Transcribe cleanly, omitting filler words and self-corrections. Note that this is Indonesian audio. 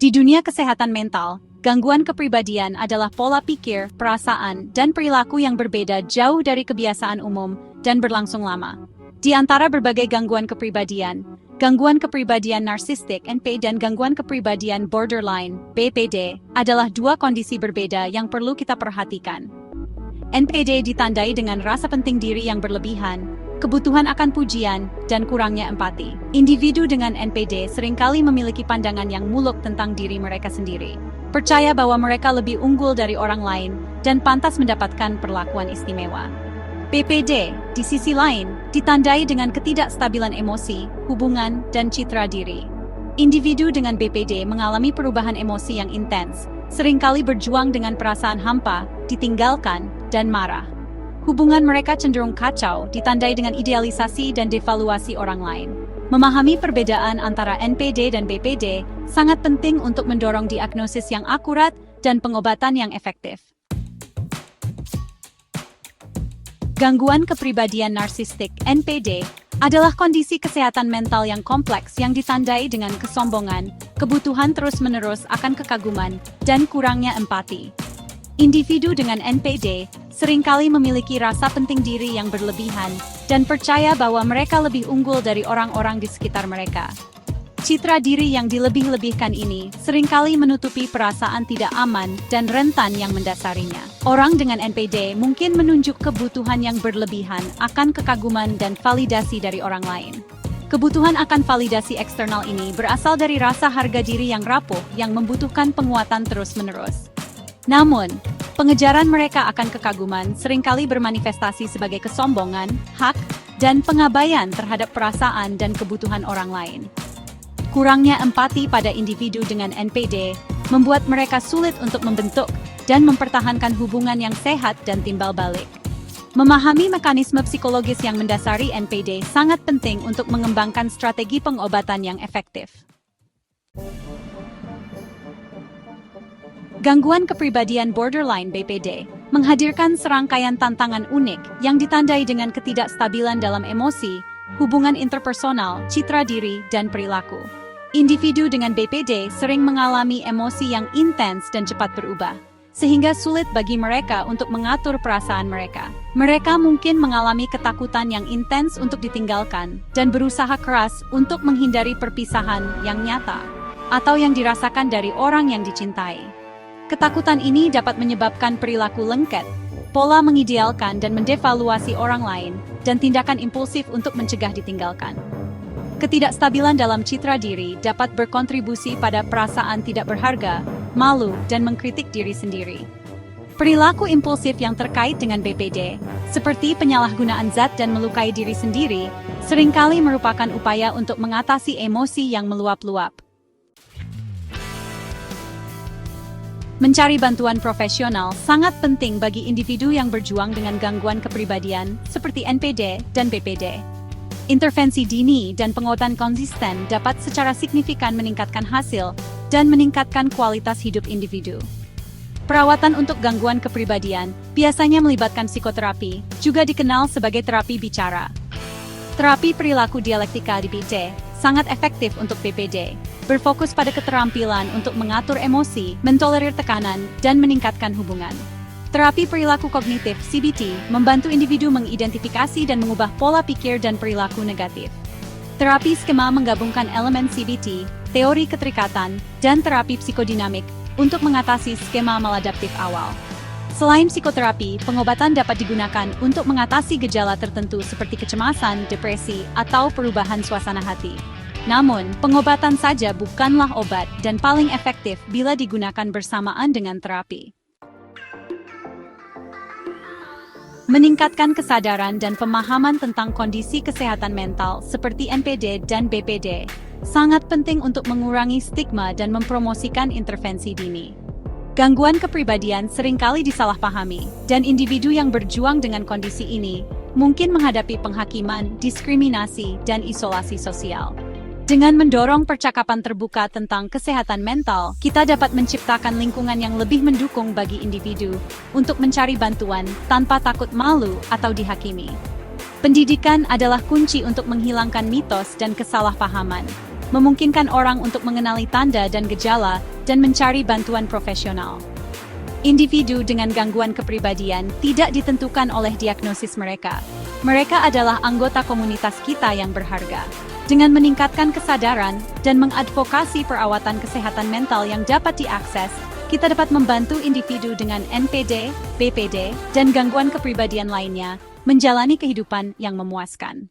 Di dunia kesehatan mental, gangguan kepribadian adalah pola pikir, perasaan, dan perilaku yang berbeda jauh dari kebiasaan umum dan berlangsung lama. Di antara berbagai gangguan kepribadian narsistik (NP) dan gangguan kepribadian borderline (BPD) adalah dua kondisi berbeda yang perlu kita perhatikan. NPD ditandai dengan rasa penting diri yang berlebihan, kebutuhan akan pujian, dan kurangnya empati. Individu dengan NPD seringkali memiliki pandangan yang muluk tentang diri mereka sendiri, percaya bahwa mereka lebih unggul dari orang lain, dan pantas mendapatkan perlakuan istimewa. BPD, di sisi lain, ditandai dengan ketidakstabilan emosi, hubungan, dan citra diri. Individu dengan BPD mengalami perubahan emosi yang intens, seringkali berjuang dengan perasaan hampa, ditinggalkan, dan marah. Hubungan mereka cenderung kacau, ditandai dengan idealisasi dan devaluasi orang lain. Memahami perbedaan antara NPD dan BPD sangat penting untuk mendorong diagnosis yang akurat dan pengobatan yang efektif. Gangguan kepribadian narsistik (NPD) adalah kondisi kesehatan mental yang kompleks yang ditandai dengan kesombongan, kebutuhan terus-menerus akan kekaguman, dan kurangnya empati. Individu dengan NPD seringkali memiliki rasa penting diri yang berlebihan dan percaya bahwa mereka lebih unggul dari orang-orang di sekitar mereka. Citra diri yang dilebih-lebihkan ini seringkali menutupi perasaan tidak aman dan rentan yang mendasarinya. Orang dengan NPD mungkin menunjuk kebutuhan yang berlebihan akan kekaguman dan validasi dari orang lain. Kebutuhan akan validasi eksternal ini berasal dari rasa harga diri yang rapuh yang membutuhkan penguatan terus-menerus. Namun, pengejaran mereka akan kekaguman seringkali bermanifestasi sebagai kesombongan, hak, dan pengabaian terhadap perasaan dan kebutuhan orang lain. Kurangnya empati pada individu dengan NPD membuat mereka sulit untuk membentuk dan mempertahankan hubungan yang sehat dan timbal balik. Memahami mekanisme psikologis yang mendasari NPD sangat penting untuk mengembangkan strategi pengobatan yang efektif. Gangguan kepribadian borderline (BPD) menghadirkan serangkaian tantangan unik yang ditandai dengan ketidakstabilan dalam emosi, hubungan interpersonal, citra diri, dan perilaku. Individu dengan BPD sering mengalami emosi yang intens dan cepat berubah, sehingga sulit bagi mereka untuk mengatur perasaan mereka. Mereka mungkin mengalami ketakutan yang intens untuk ditinggalkan dan berusaha keras untuk menghindari perpisahan yang nyata atau yang dirasakan dari orang yang dicintai. Ketakutan ini dapat menyebabkan perilaku lengket, pola mengidealkan dan mendevaluasi orang lain, dan tindakan impulsif untuk mencegah ditinggalkan. Ketidakstabilan dalam citra diri dapat berkontribusi pada perasaan tidak berharga, malu, dan mengkritik diri sendiri. Perilaku impulsif yang terkait dengan BPD, seperti penyalahgunaan zat dan melukai diri sendiri, seringkali merupakan upaya untuk mengatasi emosi yang meluap-luap. Mencari bantuan profesional sangat penting bagi individu yang berjuang dengan gangguan kepribadian seperti NPD dan BPD. Intervensi dini dan pengobatan konsisten dapat secara signifikan meningkatkan hasil dan meningkatkan kualitas hidup individu. Perawatan untuk gangguan kepribadian biasanya melibatkan psikoterapi, juga dikenal sebagai terapi bicara. Terapi perilaku dialektika (DBT) sangat efektif untuk BPD, berfokus pada keterampilan untuk mengatur emosi, mentolerir tekanan, dan meningkatkan hubungan. Terapi perilaku kognitif (CBT) membantu individu mengidentifikasi dan mengubah pola pikir dan perilaku negatif. Terapi skema menggabungkan elemen CBT, teori keterikatan, dan terapi psikodinamik untuk mengatasi skema maladaptif awal. Selain psikoterapi, pengobatan dapat digunakan untuk mengatasi gejala tertentu seperti kecemasan, depresi, atau perubahan suasana hati. Namun, pengobatan saja bukanlah obat dan paling efektif bila digunakan bersamaan dengan terapi. Meningkatkan kesadaran dan pemahaman tentang kondisi kesehatan mental seperti NPD dan BPD sangat penting untuk mengurangi stigma dan mempromosikan intervensi dini. Gangguan kepribadian seringkali disalahpahami, dan individu yang berjuang dengan kondisi ini mungkin menghadapi penghakiman, diskriminasi, dan isolasi sosial. Dengan mendorong percakapan terbuka tentang kesehatan mental, kita dapat menciptakan lingkungan yang lebih mendukung bagi individu untuk mencari bantuan tanpa takut malu atau dihakimi. Pendidikan adalah kunci untuk menghilangkan mitos dan kesalahpahaman, memungkinkan orang untuk mengenali tanda dan gejala dan mencari bantuan profesional. Individu dengan gangguan kepribadian tidak ditentukan oleh diagnosis mereka. Mereka adalah anggota komunitas kita yang berharga. Dengan meningkatkan kesadaran dan mengadvokasi perawatan kesehatan mental yang dapat diakses, kita dapat membantu individu dengan NPD, BPD, dan gangguan kepribadian lainnya menjalani kehidupan yang memuaskan.